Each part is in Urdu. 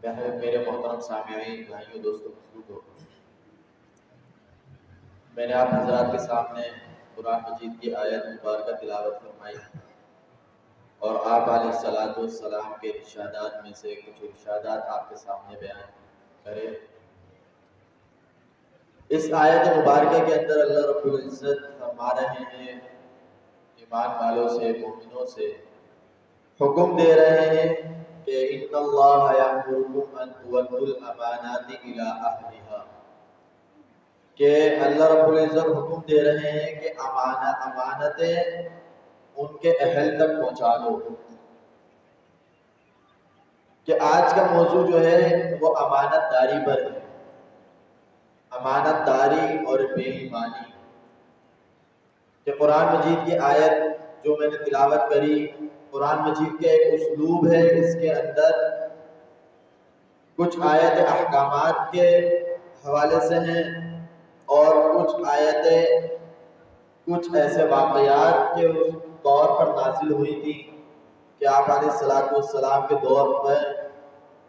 میرے محترم سامعین، بھائیوں، دوستوں، بزرگوں، میں نے آپ حضرات کے سامنے قرآن مجید کی آیت مبارکہ تلاوت فرمائی اور آپ علیہ الصلوۃ والسلام کے ارشادات میں سے کچھ ارشادات آپ کے سامنے بیان کرے۔ اس آیت مبارکہ کے اندر اللہ رب العزت فرما رہے ہیں، ایمان والوں سے، مومنوں سے حکم دے رہے ہیں کہ ان اللہ یامرکم ان تؤدوا الامانات الی اہلھا، کہ اللہ رب العزت حکم دے رہے ہیں کہ امانتیں ان کے اہل تک پہنچا دو۔ کہ آج کا موضوع جو ہے وہ امانت داری پر ہے، امانت داری اور بے ایمانی۔ کہ قرآن مجید کی آیت جو میں نے تلاوت کری، قرآن مجید کا ایک اسلوب ہے، اس کے اندر کچھ آیت احکامات کے حوالے سے ہیں اور کچھ آیتیں کچھ ایسے واقعات کے اس دور پر نازل ہوئی تھی کہ آپ علیہ الصلوۃ والسلام کے دور پر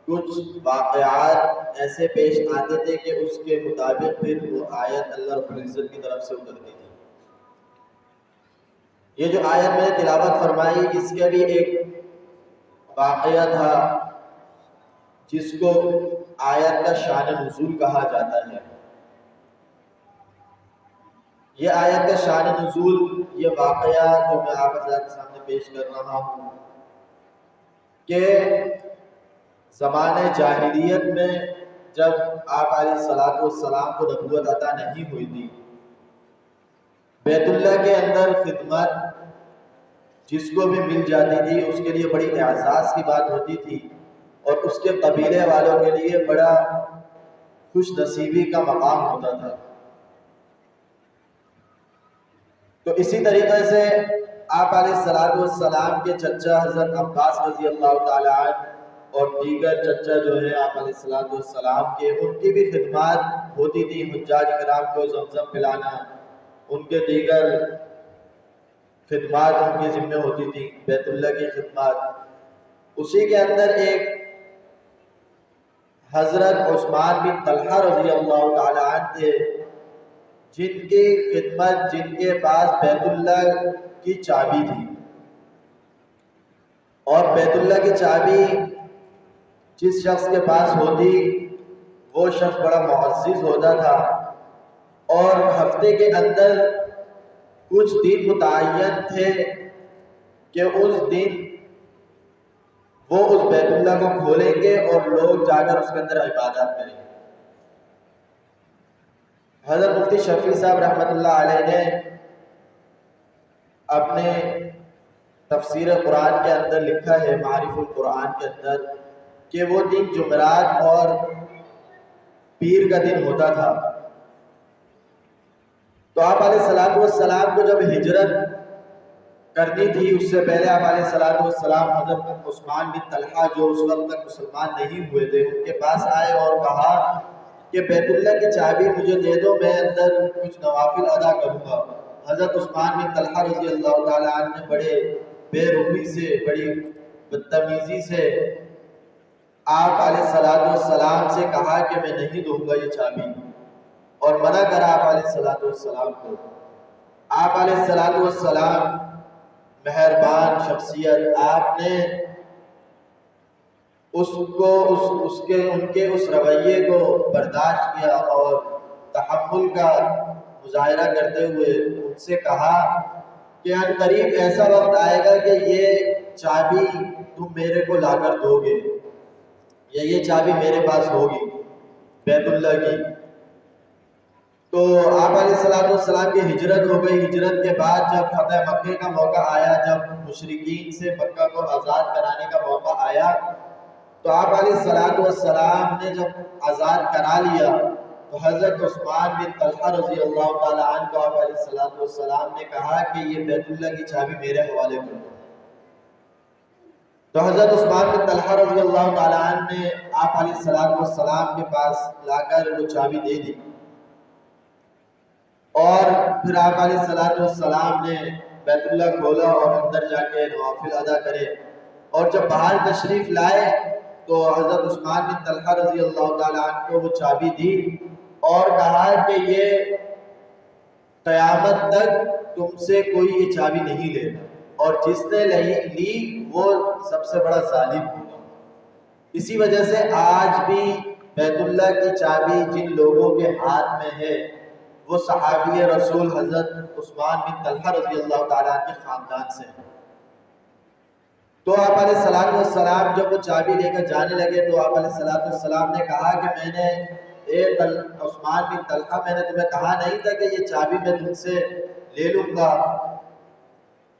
کچھ واقعات ایسے پیش آتے تھے کہ اس کے مطابق پھر وہ آیت اللہ رب العزت کی طرف سے اترتی تھی۔ یہ جو آیت میں نے تلاوت فرمائی، اس کا بھی ایک واقعہ تھا جس کو آیت کا شان نزول کہا جاتا ہے۔ یہ آیت کا شان نزول، یہ واقعہ جو میں آپ حضرات کے سامنے پیش کر رہا ہوں کہ زمانے جاہلیت میں جب آپ علیہ الصلوۃ والسلام کو نبوت عطا نہیں ہوئی تھی، بیت اللہ کے اندر خدمت جس کو بھی مل جاتی تھی اس کے لیے بڑی اعزاز کی بات ہوتی تھی اور اس کے قبیلے والوں کے لیے بڑا خوش نصیبی کا مقام ہوتا تھا۔ تو اسی طریقے سے آپ علیہ الصلوۃ والسلام کے چچا حضرت عباس رضی اللہ تعالی عنہ اور دیگر چچا جو ہے آپ علیہ الصلوۃ والسلام کے، ان کی بھی خدمات ہوتی تھی، حجاج کرام کو زمزم پلانا، ان کے دیگر خدمات ان کے ذمہ ہوتی تھی، بیت اللہ کی خدمات۔ اسی کے اندر ایک حضرت عثمان بن طلحہ رضی اللہ تعالی عنہ تھے، جن کی خدمت، جن کے پاس بیت اللہ کی چابی تھی، اور بیت اللہ کی چابی جس شخص کے پاس ہوتی وہ شخص بڑا معزز ہوتا تھا، اور ہفتے کے اندر کچھ دن متعین تھے کہ اس دن وہ اس بیت اللہ کو کھولیں گے اور لوگ جا کر اس کے اندر عبادت کریں گے۔ حضرت مفتی شفیع صاحب رحمۃ اللہ علیہ نے اپنے تفسیر قرآن کے اندر لکھا ہے، معارف القرآن کے اندر، کہ وہ دن جمعرات اور پیر کا دن ہوتا تھا۔ تو آپ علیہ الصلوۃ والسلام کو جب ہجرت کرنی تھی، اس سے پہلے آپ علیہ الصلوۃ والسلام حضرت عثمان بن طلحہ جو اس وقت تک مسلمان نہیں ہوئے تھے، ان کے پاس آئے اور کہا کہ بیت اللہ کی چابی مجھے دے دو، میں اندر کچھ نوافل ادا کروں گا۔ حضرت عثمان بن طلحہ رضی اللہ تعالی عنہ نے بڑے بے رحمی سے، بڑی بدتمیزی سے آپ علیہ الصلوۃ والسلام سے کہا کہ میں نہیں دوں گا یہ چابی، اور منع کرا آپ علیہ الصلوۃ والسلام کو۔ آپ علیہ الصلوۃ والسلام مہربان شخصیت، آپ نے ان کے اس رویے کو برداشت کیا اور تحمل کا مظاہرہ کرتے ہوئے ان سے کہا کہ ان قریب ایسا وقت آئے گا کہ یہ چابی تم میرے کو لا کر دو گے، یا یہ چابی میرے پاس ہوگی بیت اللہ کی۔ تو آپ علیہ الصلوۃ والسلام کی ہجرت ہو گئی۔ ہجرت کے بعد جب فتح مکہ کا موقع آیا، جب مشرکین سے مکہ کو آزاد کرانے کا موقع آیا، تو آپ علیہ الصلوۃ والسلام نے جب آزاد کرا لیا تو حضرت عثمان بن طلحہ رضی اللہ تعالی عنہ کو آپ علیہ الصلوۃ والسلام نے کہا کہ یہ بیت اللہ کی چابی میرے حوالے کر دو۔ تو حضرت عثمان بن طلحہ رضی اللہ تعالی عنہ نے آپ علیہ الصلوۃ والسلام کے پاس لا کر وہ چابی دے دی، اور پھر آپ علیہ الصلوۃ والسلام نے بیت اللہ کھولا اور اندر جا کے نوافل ادا کرے، اور جب باہر تشریف لائے تو حضرت عثمان بن طلحہ رضی اللہ تعالیٰ عنہ کو وہ چابی دی اور کہا کہ یہ قیامت تک تم سے کوئی یہ چابی نہیں لے گا، اور جس نے لی وہ سب سے بڑا ظالم ہوگا۔ اسی وجہ سے آج بھی بیت اللہ کی چابی جن لوگوں کے ہاتھ میں ہے وہ صحابی رسول حضرت عثمان بن طلحہ رضی اللہ تعالیٰ عنہ کے خاندان سے ہیں۔ تو آپ علیہ الصلوۃ والسلام جب وہ چابی لے کر جانے لگے تو آپ علیہ الصلوۃ والسلام نے کہا کہ میں نے عثمان بن طلحہ میں نے تمہیں کہا نہیں تھا کہ یہ چابی میں تم سے لے لوں گا؟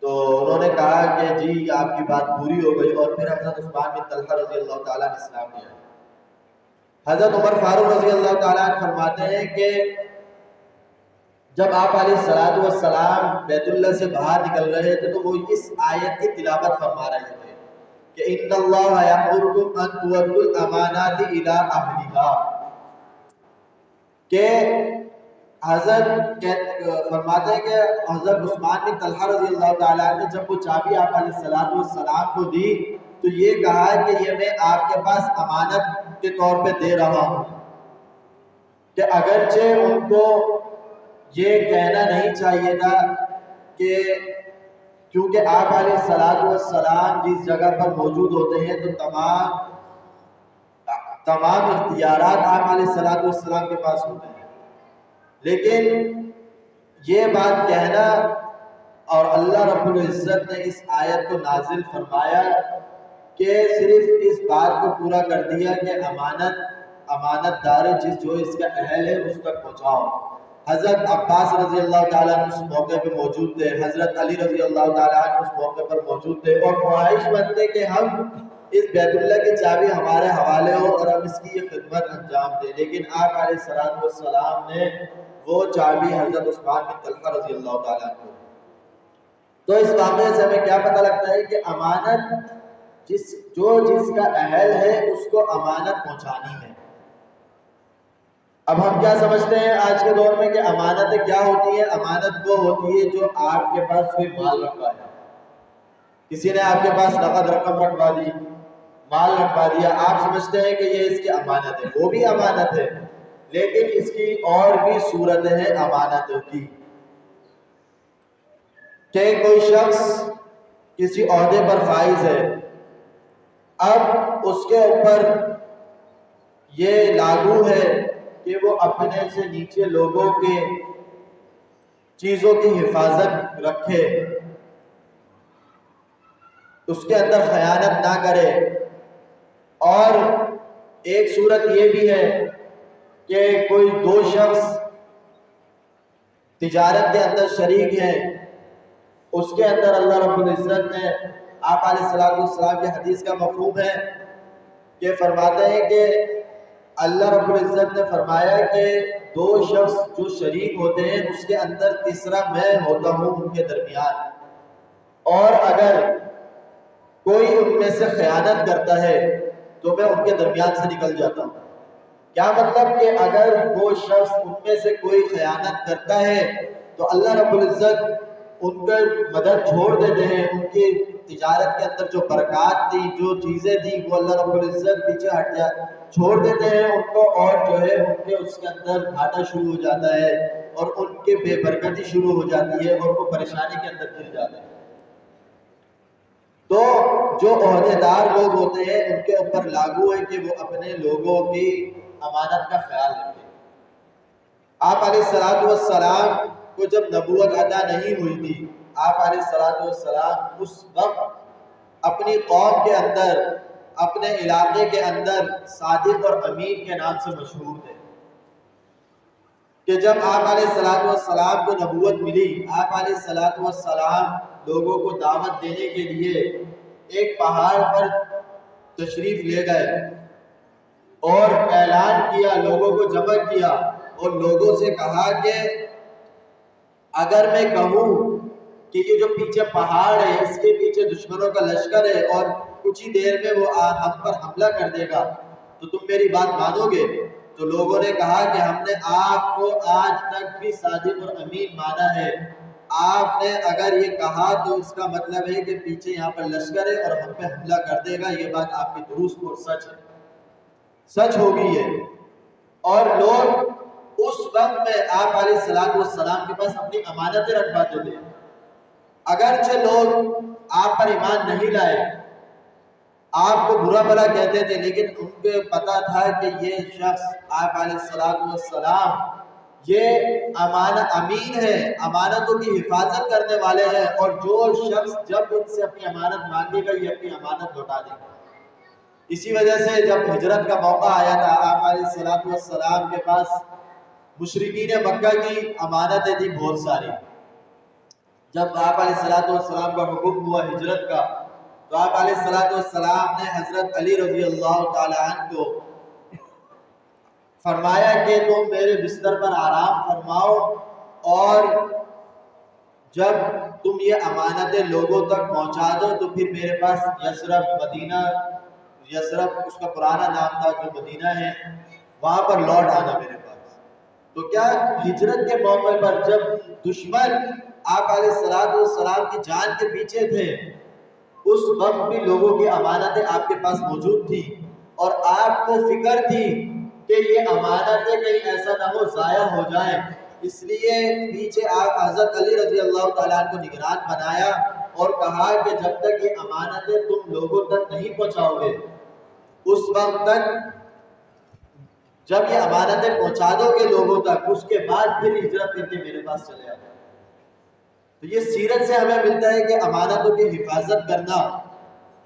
تو انہوں نے کہا کہ جی آپ کی بات پوری ہو گئی، اور پھر حضرت عثمان بن طلحہ رضی اللہ تعالیٰ نے اسلام لیا۔ حضرت عمر فاروق رضی اللہ تعالیٰ عنہ فرماتے ہیں کہ جب آپ علیہ الصلوۃ والسلام بیت اللہ سے باہر نکل رہے تھے تو وہ اس آیت کی تلاوت فرما رہے تھے کہ ان اللہ یأمرکم ان تؤدوا الامانات الی اہلھا، کہ حضرت فرماتے ہیں کہ حضرت عثمان بن طلحہ رضی اللہ تعالیٰ عنہ نے جب وہ چابی آپ علیہ الصلوۃ والسلام کو دی تو یہ کہا کہ یہ میں آپ کے پاس امانت کے طور پہ دے رہا ہوں، کہ اگرچہ ان کو یہ کہنا نہیں چاہیے تھا کہ کیونکہ آپ علیہ الصلوۃ والسلام جس جگہ پر موجود ہوتے ہیں تو تمام اختیارات آپ علیہ الصلوۃ والسلام کے پاس ہوتے ہیں، لیکن یہ بات کہنا، اور اللہ رب العزت نے اس آیت کو نازل فرمایا کہ صرف اس بات کو پورا کر دیا کہ امانت دار جو اس کا اہل ہے اس تک پہنچاؤ۔ حضرت عباس رضی اللہ تعالیٰ عنہ اس موقع پہ موجود تھے، حضرت علی رضی اللہ تعالیٰ عنہ اس موقع پر موجود تھے، اور خواہش مند تھے کہ ہم اس بیت اللہ کی چابی ہمارے حوالے ہو اور ہم اس کی یہ خدمت انجام دیں، لیکن آپ علیہ الصلوۃ والسلام نے وہ چابی حضرت عثمان بن طلحہ رضی اللہ تعالیٰ عنہ کو۔ تو اس واقعے سے ہمیں کیا پتہ لگتا ہے کہ امانت جس کا اہل ہے اس کو امانت پہنچانی ہے۔ اب ہم کیا سمجھتے ہیں آج کے دور میں کہ امانتیں کیا ہوتی ہیں؟ امانت وہ ہوتی ہے جو آپ کے پاس کوئی مال رکھوا ہے، کسی نے آپ کے پاس نقد رقم رکھوا دی، مال رکھوا دیا، آپ سمجھتے ہیں کہ یہ اس کی امانت ہے، وہ بھی امانت ہے، لیکن اس کی اور بھی صورتیں ہیں امانتوں کی، کہ کوئی شخص کسی عہدے پر فائز ہے، اب اس کے اوپر یہ لاگو ہے کہ وہ اپنے سے نیچے لوگوں کے چیزوں کی حفاظت رکھے، اس کے اندر خیانت نہ کرے، اور ایک صورت یہ بھی ہے کہ کوئی دو شخص تجارت کے اندر شریک ہیں، اس کے اندر اللہ رب العزت نے آپ علیہ الصلوۃ والسلام کی حدیث کا مفہوم ہے کہ فرماتے ہیں کہ اللہ رب العزت نے فرمایا کہ دو شخص جو شریک ہوتے ہیں اس کے اندر تیسرا میں ہوتا ہوں ان کے درمیان، اور اگر کوئی ان میں سے خیانت کرتا ہے تو میں ان کے درمیان سے نکل جاتا ہوں۔ کیا مطلب کہ اگر وہ شخص ان میں سے کوئی خیانت کرتا ہے تو اللہ رب العزت ان پر مدد چھوڑ دیتے ہیں، ان کی تجارت کے اندر جو برکات تھی، جو چیزیں تھی، وہ اللہ رب العزت پیچھے چھوڑ دیتے ہیں ان کو، اور جو ہے ان کے اس کے اندر گھاٹا شروع ہو جاتا ہے اور ان کے بے برکتی شروع ہو جاتی ہے اور وہ پریشانی کے اندر گر جاتے ہیں۔ تو جو عہدیدار لوگ ہوتے ہیں ان کے اوپر لاگو ہے کہ وہ اپنے لوگوں کی امانت کا خیال رکھیں۔ آپ علیہ الصلوۃ والسلام کو جب نبوت عطا نہیں ہوئی تھی، آپ علیہ الصلوۃ والسلام اس وقت اپنی قوم کے اندر، اپنے علاقے کے اندر صادق اور امین کے نام سے مشہور تھے، کہ جب آپ علیہ الصلوۃ والسلام کو نبوت ملی، آپ علیہ الصلوۃ والسلام لوگوں کو دعوت دینے کے لیے ایک پہاڑ پر تشریف لے گئے اور اعلان کیا، لوگوں کو جمع کیا اور لوگوں سے کہا کہ اگر میں کہوں کہ یہ جو پیچھے پہاڑ ہے اس کے پیچھے دشمنوں کا لشکر ہے اور کچھ ہی دیر میں وہ ہم پر حملہ کر دے گا تو تم میری بات مانو گے؟ تو لوگوں نے کہا کہ ہم نے آپ کو آج تک بھی صادق اور امین مانا ہے، آپ نے اگر یہ کہا تو اس کا مطلب ہے کہ پیچھے یہاں پر لشکر ہے اور ہم پہ حملہ کر دے گا. یہ بات آپ کی درست اور سچ ہے, سچ ہوگی یہ. اور لوگ اس وقت میں آپ علیہ السلام کے پاس اپنی امانتیں رکھواتے تھے. اگرچہ لوگ آپ پر ایمان نہیں لائے, آپ کو برا بھلا کہتے تھے, لیکن ان کو پتا تھا کہ یہ شخص آپ علیہ السلام یہ امین ہے, امانتوں کی حفاظت کرنے والے ہیں, اور جو شخص جب ان سے اپنی امانت مانگے گا یہ اپنی امانت لوٹا دے گا. اسی وجہ سے جب ہجرت کا موقع آیا تھا آپ علیہ السلام کے پاس مشرکین مکہ کی امانتیں تھیں بہت ساری. جب آپ علیہ السلام کا حکم ہوا ہجرت کا تو آپ علیہ السلام نے حضرت علی رضی اللہ تعالی عنہ کو فرمایا کہ تم میرے بستر پر آرام فرماؤ, اور جب تم یہ امانتیں لوگوں تک پہنچا دو تو پھر میرے پاس یثرب مدینہ, یثرب اس کا پرانا نام تھا جو مدینہ ہے, وہاں پر لوٹ آنا میرے پاس. تو کیا ہجرت کے موقع پر جب دشمن آپ علیہ السلام کی جان کے پیچھے تھے, اس وقت بھی لوگوں کی امانتیں آپ کے پاس موجود تھی, اور آپ کو فکر تھی کہ یہ امانتیں کہیں ایسا نہ ہو ضائع ہو جائیں, اس لیے پیچھے آپ حضرت علی رضی اللہ تعالیٰ عنہ کو نگران بنایا اور کہا کہ جب تک یہ امانتیں تم لوگوں تک نہیں پہنچاؤ گے, اس وقت تک جب یہ امانتیں پہنچا دو گے لوگوں تک, اس کے بعد پھر ہجرت کر کے میرے پاس چلے آؤ. تو یہ سیرت سے ہمیں ملتا ہے کہ امانتوں کی حفاظت کرنا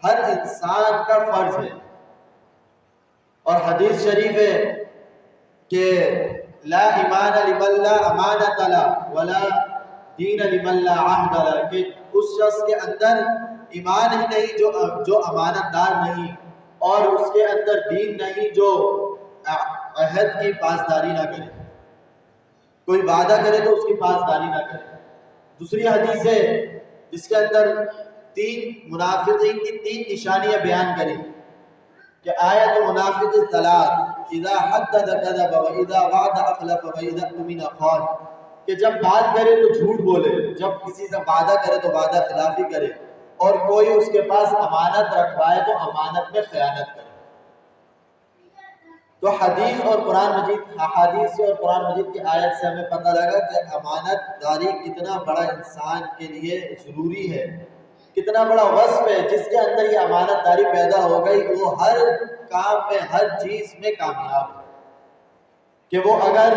ہر انسان کا فرض ہے. اور حدیث شریف ہے کہ لا ایمان لمن لا امانت له ولا دین لمن لا عہد له, کہ اس شخص کے اندر ایمان ہی نہیں جو امانت دار نہیں, اور اس کے اندر دین نہیں جو عہد کی پاسداری نہ کرے, کوئی وعدہ کرے تو اس کی پاسداری نہ کرے. دوسری حدیث ہے جس کے اندر منافقین کی 3 نشانیاں بیان کری کہ آیت منافق ثلاث اذا حدث كذب واذا وعد اخلف واذا اؤتمن خان, کہ جب بات کرے تو جھوٹ بولے, جب کسی سے وعدہ کرے تو وعدہ خلافی کرے, اور کوئی اس کے پاس امانت رکھوائے تو امانت میں خیانت کرے. تو حدیث اور قرآن مجید کی آیت سے ہمیں پتہ لگا کہ امانت داری کتنا بڑا انسان کے لیے ضروری ہے, کتنا بڑا وصف ہے. جس کے اندر یہ امانت داری پیدا ہو گئی وہ ہر کام میں, ہر چیز میں کامیاب ہے. کہ وہ اگر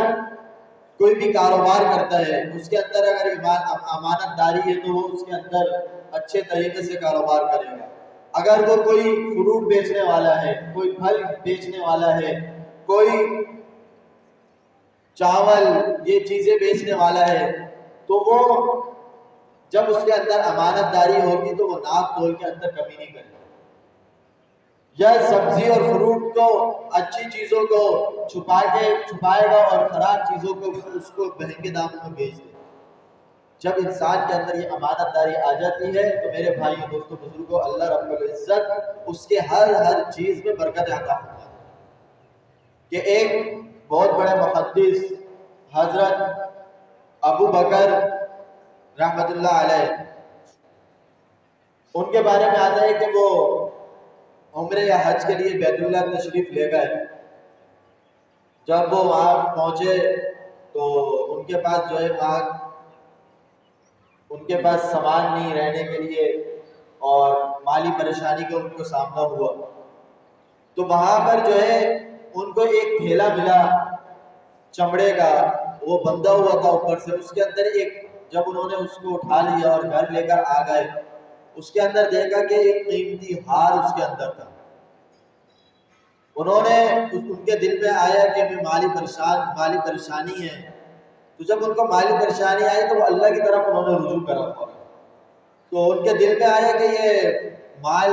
کوئی بھی کاروبار کرتا ہے, اس کے اندر اگر امانت داری ہے تو وہ اس کے اندر اچھے طریقے سے کاروبار کرے گا. اگر وہ کوئی فروٹ بیچنے والا ہے, کوئی پھل بیچنے والا ہے, کوئی چاول یہ چیزیں بیچنے والا ہے, تو وہ جب اس کے اندر امانت داری ہوگی تو وہ ناپ تول کے اندر کمی نہیں کرے گا. یا سبزی اور فروٹ کو, اچھی چیزوں کو چھپائے گا اور خراب چیزوں کو اس کو مہنگے داموں میں بیچ دے. جب انسان کے اندر یہ امانت داری آ جاتی ہے تو میرے بھائیوں دوستوں بزرگوں, اللہ رب العزت اس کے ہر چیز میں برکت عطا فرماتا ہے. کہ ایک بہت بڑے محدث حضرت ابو بکر رحمت اللہ علیہ, ان کے بارے میں آتا ہے کہ وہ عمرے یا حج کے لیے بیت اللہ تشریف لے گئے. جب وہ وہاں پہنچے تو ان کے پاس جو ہے وہاں ان کے پاس سامان نہیں رہنے کے لیے, اور مالی پریشانی کا ان کو سامنا ہوا. تو وہاں پر جو ہے ان کو ایک تھیلا ملا چمڑے کا, وہ بندھا ہوا تھا اوپر سے. اس کے اندر جب انہوں نے اس کو اٹھا لیا اور گھر لے کر آ گئے, اس کے اندر دیکھا کہ ایک قیمتی ہار اس کے اندر تھا. انہوں نے ان کے دل میں آیا کہ ہمیں مالی پریشانی ہے. تو جب ان کو مالی پریشانی آئی تو وہ اللہ کی طرف انہوں نے رجوع کرا. تو ان کے دل میں آیا کہ یہ مال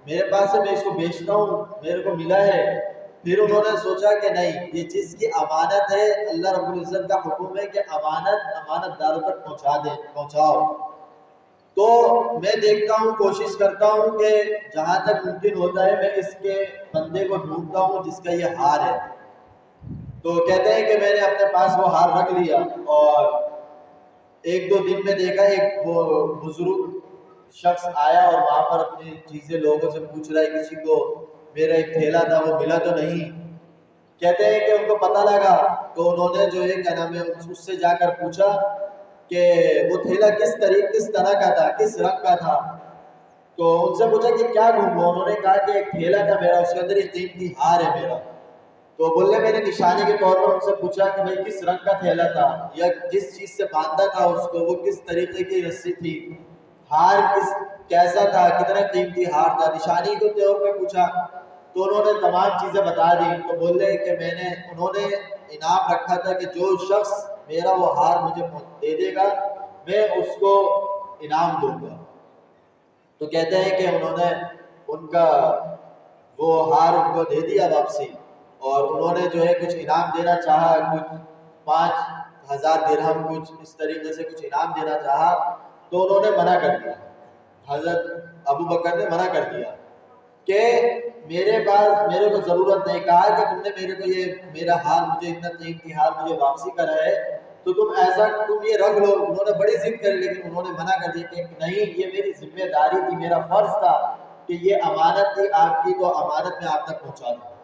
میرے پاس ہے, میں اس کو بیچتا ہوں, میرے کو ملا ہے. پھر انہوں نے سوچا کہ نہیں, یہ جس کی امانت ہے, اللہ رب العزت کا حکم ہے کہ امانت داروں تک پہنچاؤ. تو میں دیکھتا ہوں, کوشش کرتا ہوں کہ جہاں تک ممکن ہوتا ہے میں اس کے بندے کو ڈھونڈتا ہوں جس کا یہ ہار ہے. تو کہتے ہیں کہ میں نے اپنے پاس وہ ہار رکھ لیا, اور ایک دو دن میں دیکھا ایک وہ بزرگ شخص آیا اور وہاں پر اپنی چیزیں لوگوں سے پوچھ رہا ہے، کسی کو میرا ایک تھیلا تھا وہ ملا تو نہیں. کہتے ہیں کہ ان کو پتہ لگا تو انہوں نے جو ہے کیا نام ہے اس سے جا کر پوچھا کہ وہ تھیلا کس طرح کا تھا، کس رنگ کا تھا. تو ان سے پوچھا کہ کیا ڈھونڈو، انہوں نے کہا کہ ایک تھیلا تھا میرا، اس کے اندر ایک قیمتی ہار ہے میرا. تو بولنے میں نے نشانی کے طور پر ان سے پوچھا کہ بھائی کس رنگ کا تھیلا تھا یا جس چیز سے باندھا تھا اس کو، وہ کس طریقے کی رسی تھی، ہار کیسا تھا، کتنا قیمتی ہار تھا، نشانی کے طور پہ پوچھا. تو انہوں نے تمام چیزیں بتا دی. تو بولے کہ انہوں نے انعام رکھا تھا کہ جو شخص میرا وہ ہار مجھے دے دے گا میں اس کو انعام دوں گا. تو کہتے ہیں کہ انہوں نے ان کا وہ ہار ان کو دے دیا واپسی، اور انہوں نے جو ہے کچھ انعام دینا چاہا، کچھ 5,000 درہم کچھ اس طریقے سے کچھ انعام دینا چاہا. تو انہوں نے منع کر دیا، حضرت ابو بکر نے منع کر دیا کہ میرے کو ضرورت نہیں. کہا کہ تم نے میرے کو یہ میرا ہار مجھے اتنا قیمتی ہار مجھے واپسی کرا ہے تو تم یہ رکھ لو. انہوں نے بڑی ضد کری لیکن انہوں نے منع کر دیا کہ نہیں، یہ میری ذمہ داری تھی، میرا فرض تھا کہ یہ امانت تھی آپ کی، تو امانت میں آپ تک پہنچا دوں.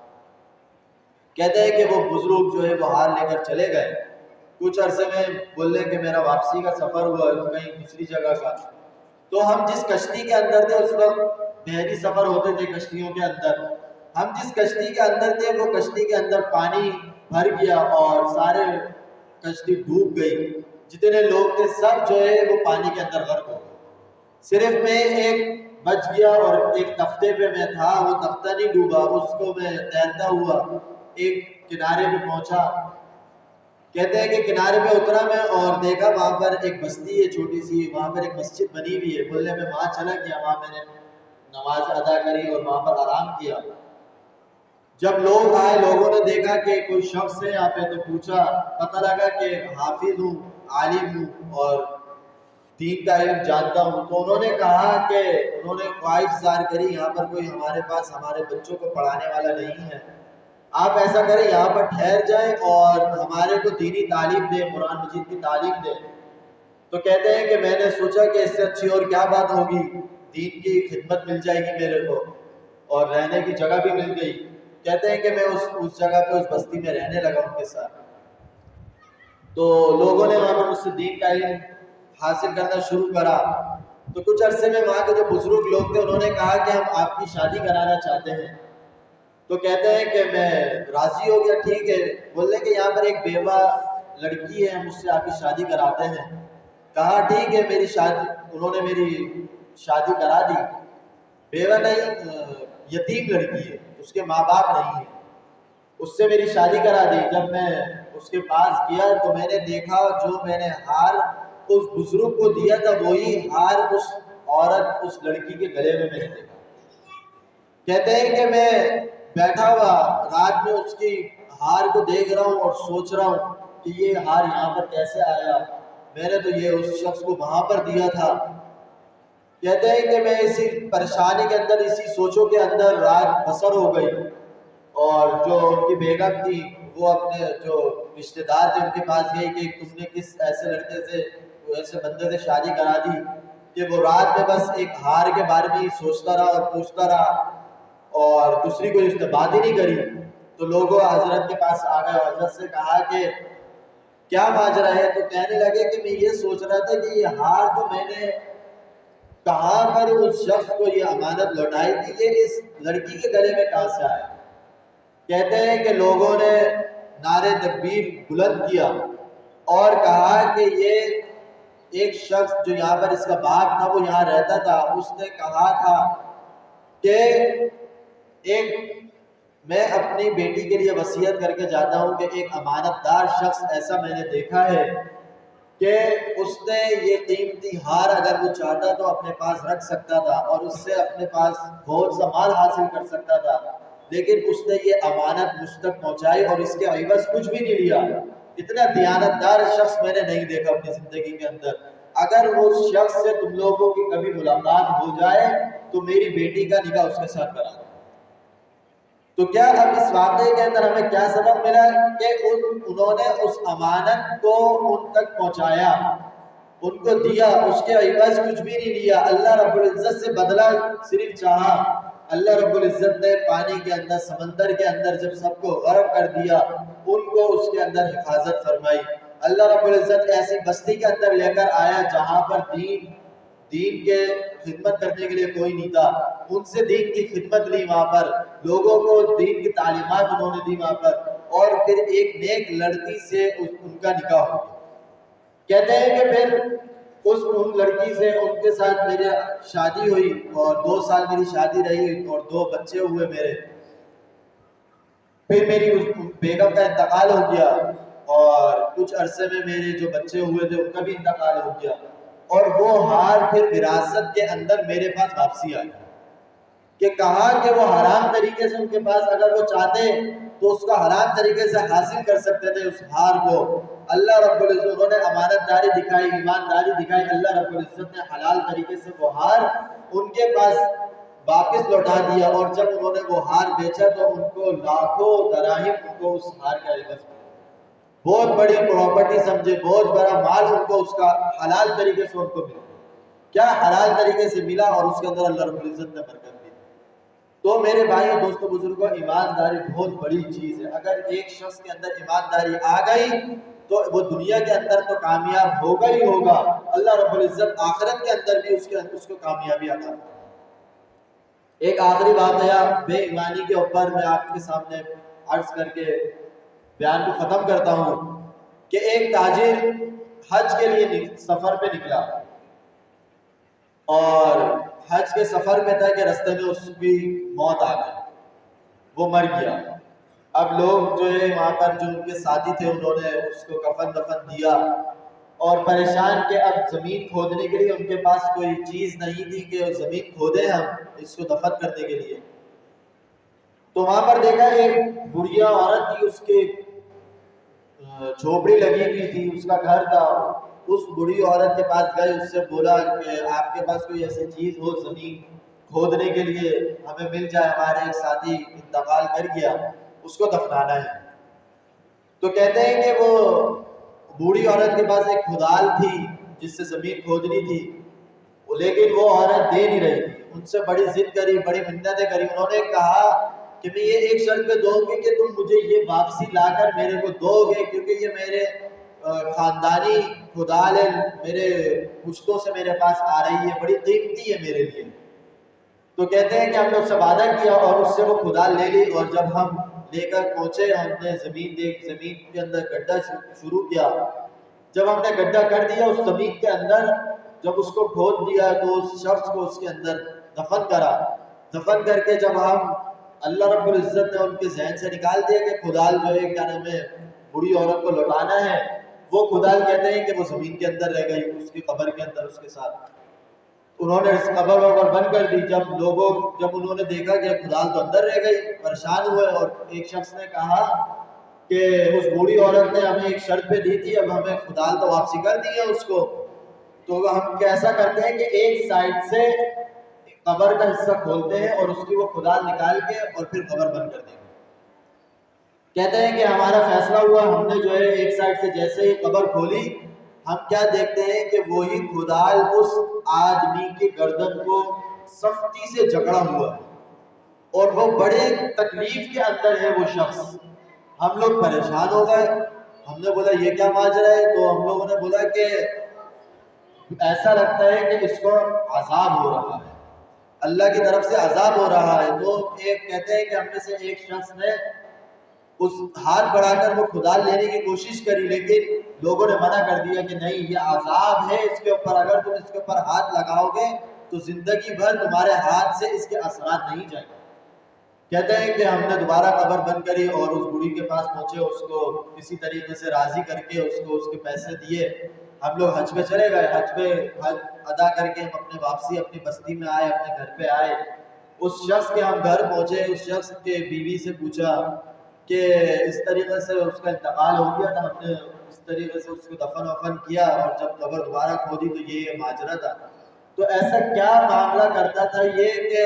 کہتے ہیں کہ وہ بزرگ جو ہے وہ ہار لے کر چلے گئے. کچھ عرصے میں بولنے کہ میرا واپسی کا سفر ہوا کہیں دوسری جگہ کا. تو ہم جس کشتی کے اندر تھے اس وقت بحری سفر ہوتے تھے کشتیوں کے اندر. ہم جس کشتی کے اندر تھے وہ کشتی کے اندر پانی بھر گیا اور سارے کشتی ڈوب گئی. جتنے لوگ تھے سب جو ہے وہ پانی کے اندر غرق ہو گئے. صرف میں ایک بچ گیا اور ایک تختے پہ میں تھا، وہ تختہ نہیں ڈوبا، اس کو میں تیرتا ہوا ایک کنارے پہ پہنچا. کہتے ہیں کہ کنارے پہ اترا میں اور دیکھا وہاں پر ایک بستی ہے چھوٹی سی، وہاں پر ایک مسجد بنی ہوئی ہے. بولنے میں وہاں چلا گیا، وہاں میں نے نماز ادا کری اور وہاں پر آرام کیا. جب لوگ آئے، لوگوں نے دیکھا کہ کوئی شخص ہے یہاں پہ، تو پوچھا، پتہ لگا کہ حافظ ہوں، عالم ہوں اور دین کا علم جانتا ہوں. تو انہوں نے کہا کہ انہوں نے خواہش ظاہر کری یہاں پر کوئی ہمارے پاس ہمارے بچوں کو پڑھانے والا نہیں ہے، آپ ایسا کریں یہاں پر ٹھہر جائیں اور ہمارے کو دینی تعلیم دیں، قرآن مجید کی تعلیم دیں. تو کہتے ہیں کہ میں نے سوچا کہ اس سے اچھی اور کیا بات ہوگی، دین کی خدمت مل جائے گی میرے کو اور رہنے کی جگہ بھی مل گئی. کہتے ہیں کہ میں اس جگہ پہ اس بستی میں رہنے لگا ان کے ساتھ. تو لوگوں نے وہاں پر مجھ سے دین کا علم حاصل کرنا شروع کرا. تو کچھ عرصے میں وہاں کے جو بزرگ لوگ تھے انہوں نے کہا کہ ہم آپ کی شادی کرانا چاہتے ہیں. تو کہتے ہیں کہ میں راضی ہو گیا، ٹھیک ہے. بولنے کہ یہاں پر ایک بیوہ لڑکی ہے، مجھ سے آپ کی شادی کراتے ہیں. کہا ٹھیک ہے، میری شادی، انہوں نے میری شادی کرا دی. بیوہ نہیں، یتیم لڑکی ہے، اس کے ماں باپ نہیں ہیں، اس سے میری شادی کرا دی. جب میں اس کے پاس گیا تو میں نے دیکھا جو میں نے ہار اس بزرگ کو دیا تھا وہی ہار اس عورت، اس لڑکی کے گلے میں نے دیکھا. کہتے ہیں کہ میں بیٹھا ہوا رات میں اس کی ہار کو دیکھ رہا ہوں اور سوچ رہا ہوں کہ یہ ہار یہاں پر کیسے آیا، میں نے تو یہ اس شخص کو وہاں پر دیا تھا. کہتے ہیں کہ میں اسی پریشانی کے اندر، اسی سوچوں کے اندر رات بسر ہو گئی. اور جو ان کی بیگم تھی وہ اپنے جو رشتے دار تھے ان کے پاس گئی کہ تم نے کس ایسے لڑکے سے، ایسے بندے سے شادی کرا دی کہ وہ رات میں بس ایک ہار کے بارے میں ہی سوچتا رہا اور پوچھتا رہا اور دوسری کوئی اس نے بات ہی نہیں کری. تو لوگوں حضرت کے پاس آ گئے اور حضرت سے کہا کہ کیا ماجرا ہے. تو کہنے لگے کہ میں یہ سوچ رہا تھا کہ یہ ہار تو میں نے کہاں پر اس شخص کو یہ امانت لوٹائی تھی، یہ اس لڑکی کے گلے میں کہاں سے آیا. کہتے ہیں کہ لوگوں نے نعرے تکبیر بلند کیا اور کہا کہ یہ ایک شخص جو یہاں پر اس کا باپ تھا وہ یہاں رہتا تھا، اس نے کہا تھا کہ میں اپنی بیٹی کے لیے وصیت کر کے جاتا ہوں کہ ایک امانت دار شخص ایسا میں نے دیکھا ہے کہ اس نے یہ قیمتی ہار اگر وہ چاہتا تو اپنے پاس رکھ سکتا تھا اور اس سے اپنے پاس بہت سا مال حاصل کر سکتا تھا، لیکن اس نے یہ امانت مجھ تک پہنچائی اور اس کے عوض کچھ بھی نہیں لیا. اتنا دیانتدار شخص میں نے نہیں دیکھا اپنی زندگی کے اندر. اگر اس شخص سے تم لوگوں کی کبھی ملاقات ہو جائے تو میری بیٹی کا نکاح اس کے ساتھ کرا دو. تو کیا اب اس واقعے کے اندر ہمیں کیا سبق ملا کہ انہوں نے اس امانت کو ان تک پہنچایا. ان کو دیا، اس کے عوض کچھ بھی نہیں لیا، اللہ رب العزت سے بدلہ صرف چاہا۔ اللہ رب العزت نے پانی کے اندر، سمندر کے اندر جب سب کو غرق کر دیا، ان کو اس کے اندر حفاظت فرمائی۔ اللہ رب العزت ایسی بستی کے اندر لے کر آیا جہاں پر دین کے خدمت کرنے کے لیے کوئی نہیں تھا، ان سے دین کی خدمت لی، وہاں پر لوگوں کو دین کی تعلیمات انہوں نے دی وہاں پر، اور پھر ایک نیک لڑکی سے ان کا نکاح ہو گیا۔ کہتے ہیں کہ پھر ان لڑکی سے ان کے ساتھ میری شادی ہوئی، اور 2 سال میری شادی رہی اور 2 بچے ہوئے میرے۔ پھر میری اس بیگم کا انتقال ہو گیا، اور کچھ عرصے میں میرے جو بچے ہوئے تھے ان کا بھی انتقال ہو گیا، اور وہ ہار پھر وراثت کے اندر میرے پاس واپسی آ گیا۔ کہ کہا کہ وہ حرام طریقے سے ان کے پاس اگر وہ چاہتے تو اس کا حرام طریقے سے حاصل کر سکتے تھے اس ہار کو۔ اللہ رب العزت انہوں نے امانت داری دکھائی، ایمانداری دکھائی، اللہ رب العزت نے حلال طریقے سے وہ ہار ان کے پاس واپس لوٹا دیا، اور جب انہوں نے وہ ہار بیچا تو ان کو لاکھوں دراہم ان کو اس ہار کا عوض ملا۔ بہت بڑی پراپرٹی سمجھے، بہت بڑا مال ان کو اس کا حلال طریقے سے ان کو ملا۔ کیا حلال طریقے سے ملا، اور اس کے اندر اللہ رب العزت نے برکت دی۔ تو میرے بھائی دوستو بزرگوں، ایمانداری بہت بڑی چیز ہے۔ اگر ایک شخص کے اندر ایمانداری آ گئی تو وہ دنیا کے اندر تو کامیاب ہوگا ہی ہوگا، اللہ رب العزت آخرت کے اندر بھی اس کو کامیابی عطا کرے۔ ایک آخری واقعہ بے ایمانی کے اوپر میں آپ کے سامنے عرض کر کے بیان کو ختم کرتا ہوں، کہ ایک تاجر حج کے لیے سفر پہ نکلا، اور حج کے سفر میں تھا کہ رستے میں اس کی موت آ گئی، وہ مر گیا۔ اب لوگ جو ہے وہاں پر جو ان کے ساتھی تھے انہوں نے اس کو کفن دفن دیا، اور پریشان کہ اب زمین کھودنے کے لیے ان کے پاس کوئی چیز نہیں تھی کہ زمین کھودے ہم اس کو دفن کرنے کے لیے۔ تو وہاں پر دیکھا ایک بڑھیا عورت تھی، اس کے جھوپڑی لگی ہوئی تھی، اس کا گھر تھا۔ اس بڑھی عورت کے پاس گئے، اس سے بولا کہ آپ کے پاس کوئی ایسی چیز ہو زمین کھودنے کے لیے ہمیں مل جائے، ہمارے ایک ساتھی انتقال کر گیا، اس کو دفنانا ہے۔ تو کہتے ہیں کہ وہ بوڑھی عورت کے پاس ایک کھدال تھی جس سے زمین کھودنی تھی، لیکن وہ عورت دے نہیں رہی تھی۔ ان سے بڑی ضد کری، بڑی منتیں کری۔ انہوں نے کہا کہ میں یہ ایک شرط پہ دوں گی کہ تم مجھے یہ واپسی لا کر میرے کو دو گے، کیونکہ یہ میرے خاندانی کھدال ہے، میرے پشتوں سے میرے پاس آ رہی ہے، بڑی قیمتی ہے میرے لیے۔ تو کہتے ہیں کہ ہم نے اس سے وعدہ کیا اور اس سے وہ کھدال لے لی، اور جب ہم لے کر پہنچے ہم نے زمین کے اندر گڈھا شروع کیا۔ جب ہم نے گڈھا کر دیا اس زمین کے اندر، جب اس کو کھود دیا تو اس شخص کو اس کے اندر دفن کرا۔ دفن کر کے جب ہم اللہ رب العزت نے ان کے ذہن سے نکال دیا کہ کھدال جو ہے کیا نام ہے بوڑھی عورت کو لوٹانا ہے، وہ کھدال کہتے ہیں کہ وہ زمین کے اندر رہ گئی، اس کی قبر کے اندر اس کے ساتھ۔ انہوں نے اس قبر وبر بند کر دی۔ جب انہوں نے دیکھا کہ کھدال تو اندر رہ گئی، پریشان ہوئے، اور ایک شخص نے کہا کہ اس بوڑھی عورت نے ہمیں ایک شرط پہ دی تھی، اب ہمیں کھدال تو واپسی کر دی ہے اس کو، تو ہم کیسا کرتے ہیں کہ ایک سائڈ سے قبر کا حصہ کھولتے ہیں اور اس کی وہ کھدال نکال کے اور پھر قبر بند کر دیں گے۔ کہتے ہیں کہ ہمارا فیصلہ ہوا، ہم نے جو ہے ایک سائڈ سے جیسے ہی قبر کھولی، ہم کیا دیکھتے ہیں کہ وہی کھدال اس آدمی کی گردن کو سختی سے جکڑا ہوا ہے، اور وہ بڑے تکلیف کے اندر ہے وہ شخص۔ ہم لوگ پریشان ہو گئے، ہم نے بولا یہ کیا ماجرا ہے؟ تو ہم لوگوں نے بولا کہ ایسا لگتا ہے کہ اس کو عذاب ہو رہا ہے، اللہ کی طرف سے عذاب ہو رہا ہے۔ تو ایک کہتے ہیں کہ ہم میں سے ایک شخص نے اس ہاتھ بڑھا کر وہ کھدال لینے کی کوشش کری، لیکن لوگوں نے منع کر دیا کہ نہیں، یہ عذاب ہے اس کے اوپر، اگر تم اس کے اوپر ہاتھ لگاؤ گے تو زندگی بھر تمہارے ہاتھ سے اس کے اثرات نہیں جائیں گے۔ کہتے ہیں کہ ہم نے دوبارہ قبر بند کری اور اس بوڑھی کے پاس پہنچے، اس کو کسی طریقے سے راضی کر کے اس کو اس کے پیسے دیے۔ ہم لوگ حج پہ چلے گئے، حج ادا کر کے ہم اپنے واپسی اپنی بستی میں آئے، اپنے گھر پہ آئے۔ اس شخص کے ہم گھر پہنچے، اس شخص کے بیوی سے پوچھا کہ اس طریقے سے اس کا انتقال ہو گیا تھا، ہم نے اس طریقے سے اس کو دفن وفن کیا، اور جب قبر دوبارہ کھودی تو یہ ماجرا تھا۔ تو ایسا کیا معاملہ کرتا تھا یہ کہ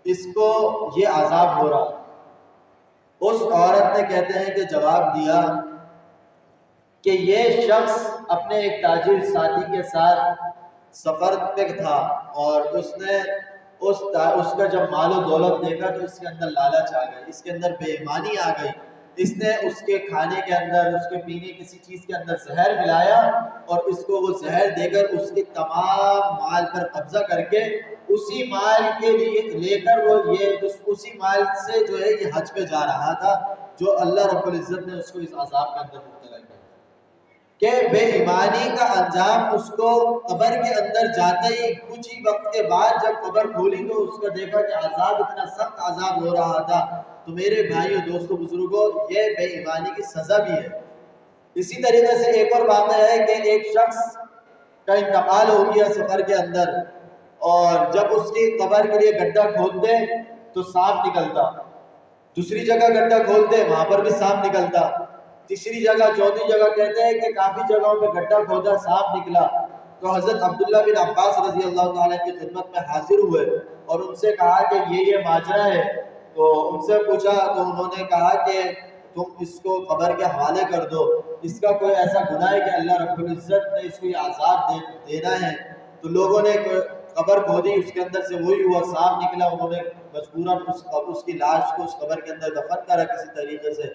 اس کو یہ عذاب ہو رہا؟ اس عورت نے کہتے ہیں کہ جواب دیا کہ یہ شخص اپنے ایک تاجر ساتھی کے ساتھ سفر پہ تھا اور اس نے اس کا جب مال و دولت دیکھا تو اس کے اندر لالچ آ گئی، اس کے اندر بے ایمانی آ گئی۔ اس نے اس کے کھانے کے اندر، اس کے پینے کسی چیز کے اندر زہر ملایا اور اس کو وہ زہر دے کر اس کے تمام مال پر قبضہ کر کے اسی مال کے لیے لے کر وہ اسی مال سے جو ہے یہ حج پہ جا رہا تھا، جو اللہ رب العزت نے اس کو اس عذاب کے اندر مبتلا کیا کہ بے ایمانی کا انجام اس کو قبر کے اندر جاتے ہی کچھ ہی وقت کے بعد جب قبر کھولی تو اس کا دیکھا کہ عذاب اتنا سخت عذاب ہو رہا تھا۔ تو میرے بھائیوں، دوستوں، بزرگوں، یہ بے ایمانی کی سزا بھی ہے۔ اسی طریقے سے ایک اور واقعہ ہے کہ ایک شخص کا انتقال ہو گیا سفر کے اندر، اور جب اس کی قبر کے لیے گڈھا کھودتے تو سانپ نکلتا، دوسری جگہ گڈھا کھولتے وہاں پر بھی سانپ نکلتا، تیسری جگہ چوتھی جگہ کہتے ہیں کہ کافی جگہوں پہ گڈھا کھودا سانپ نکلا۔ تو حضرت عبداللہ بن عباس رضی اللہ تعالیٰ کی خدمت میں حاضر ہوئے اور ان سے کہا کہ یہ ماجرا ہے۔ تو ان سے پوچھا تو انہوں نے کہا کہ تم اس کو قبر کے حوالے کر دو، اس کا کوئی ایسا گناہ ہے کہ اللہ رب العزت نے اس کو یہ عذاب دینا ہے۔ تو لوگوں نے قبر کھودی، اس کے اندر سے وہی ہوا، سانپ نکلا، انہوں نے مجبوراً اس کی لاش کو اس قبر کے اندر دفن کرا کسی طریقے سے،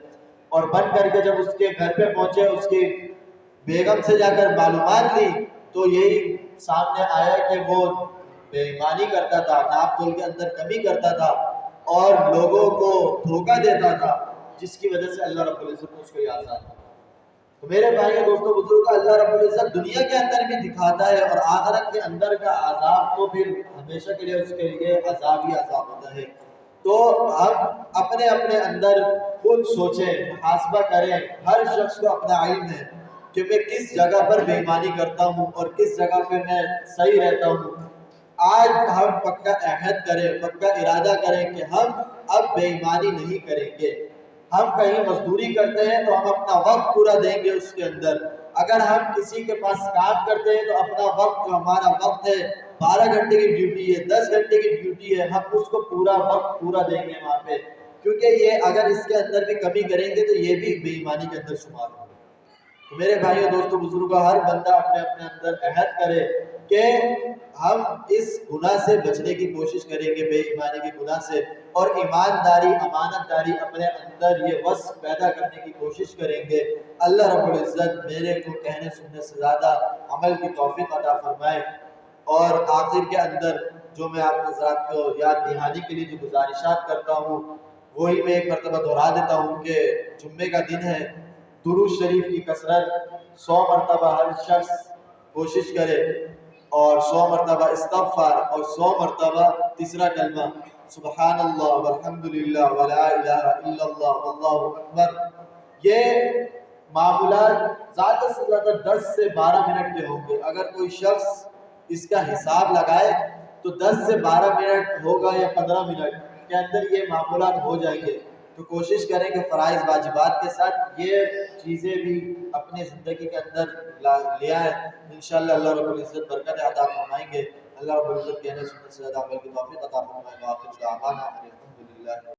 اور بند کر کے جب اس کے گھر پہ پہنچے، اس کی بیگم سے جا کر معلومات لی تو یہی سامنے آیا کہ وہ بے ایمانی کرتا تھا، ناپ تول کے اندر کمی کرتا تھا اور لوگوں کو دھوکہ دیتا تھا، جس کی وجہ سے اللہ رب العزت نے اس کو یہ عذاب دیا۔ تو میرے بھائی دوستوں بزرگوں، اللہ رب العزت دنیا کے اندر بھی دکھاتا ہے اور آخرت کے اندر کا عذاب تو پھر ہمیشہ کے لیے اس کے لیے عذاب ہی عذاب ہوتا ہے۔ تو ہم اپنے اپنے اندر خود سوچیں، محاسبہ کریں، ہر شخص کو اپنا علم ہے کہ میں کس جگہ پر بے ایمانی کرتا ہوں اور کس جگہ پہ میں صحیح رہتا ہوں۔ آج ہم پکا عہد کریں، پکا ارادہ کریں کہ ہم اب بے ایمانی نہیں کریں گے۔ ہم کہیں مزدوری کرتے ہیں تو ہم اپنا وقت پورا دیں گے اس کے اندر، اگر ہم کسی کے پاس کام کرتے ہیں تو اپنا وقت، جو ہمارا وقت ہے 12 گھنٹے کی ڈیوٹی ہے، 10 گھنٹے کی ڈیوٹی ہے، ہم اس کو پورا وقت پورا دیں گے وہاں پہ، کیونکہ یہ اگر اس کے اندر بھی کمی کریں گے تو یہ بھی بے ایمانی کے اندر شمار ہوگا۔ تو میرے بھائیوں دوستوں بزرگوں، ہر بندہ اپنے اپنے اندر عہد کرے کہ ہم اس گناہ سے بچنے کی کوشش کریں گے، بے ایمانی کے گناہ سے، اور ایمانداری، امانت داری اپنے اندر یہ وصف پیدا کرنے کی کوشش کریں گے۔ اللہ رب العزت میرے کو کہنے سننے سے زیادہ عمل کی توفیق عطا فرمائے۔ اور آخر کے اندر جو میں آپ حضرات کو یاد دہانی کے لیے جو گزارشات کرتا ہوں، وہی میں ایک مرتبہ دہرا دیتا ہوں کہ جمعے کا دن ہے، درود شریف کی کثرت 100 مرتبہ ہر شخص کوشش کرے، اور 100 مرتبہ استغفار، اور 100 مرتبہ تیسرا کلمہ سبحان اللہ والحمدللہ ولا الہ الا اللہ واللہ اکبر۔ یہ معمولات زیادہ سے زیادہ 10 سے 12 منٹ کے ہوں گے۔ اگر کوئی شخص اس کا حساب لگائے تو 10 سے 12 منٹ ہوگا یا 15 منٹ کے اندر یہ معمولات ہو جائیں گے۔ تو کوشش کریں کہ فرائض واجبات کے ساتھ یہ چیزیں بھی اپنے زندگی کے اندر لے آئیں، انشاءاللہ اللہ رب العزت برکت عطا فرمائیں گے۔ اللہ رب العزت کہنے سننے سے زیادہ عمل کی توفیق عطا فرمائے۔ وآخر دعوانا الحمدللہ۔